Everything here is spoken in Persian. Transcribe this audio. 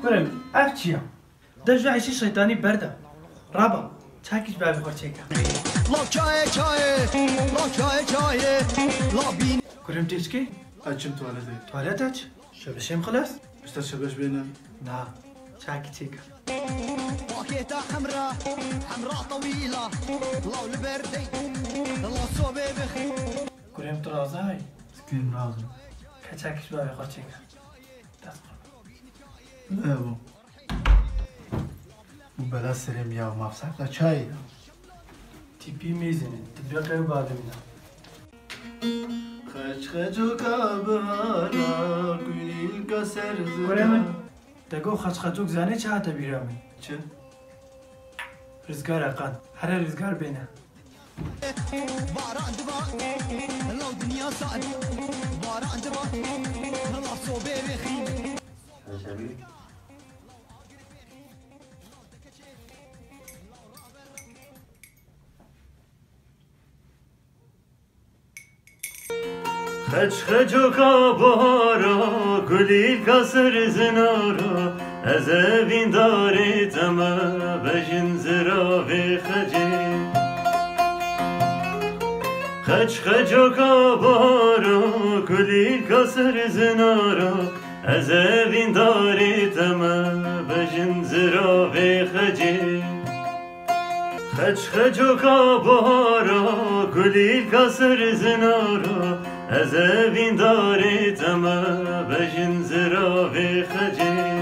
گرم اف چیه؟ دجا عیشی شیطانی برده رابا چاکیش بابی خورچیکا لا چای لا بین گرم تیچکی؟ Açım tuvalete. توالت اچ؟ شبشیم خلاص؟ İşte şabeş beni. نه چاکی چیکا باكيتا حمراء طويلة الله البردي الله صوبي بخي گرم ترازای Sıkayım lazım. که چاکیش بابی خورچیکا دست خور Ne bu? Bu bela serim ya mafsak da çay ya. تیپی میزنه تیپی قیو بابی مینا Kaçkacı kabara gülil kaser گرم دگو خچخچوک زنه چه هاته بیرامی Çı? رزگار اقان هر رزگار بینه باران دبا الله دنيا صعد باران دبا الله صوبي بخي خچ خچوکا بارا گلیل کسر زنارا از اوین داری تما بجن زراوی خجی خچ خچوکا بارا گلیل کسر زنارا از اوین داری تما بجن زراوی خجی خچ خچوکا بارا گلیل کسر زنارا از اوین داری تما بجن زراوی خجی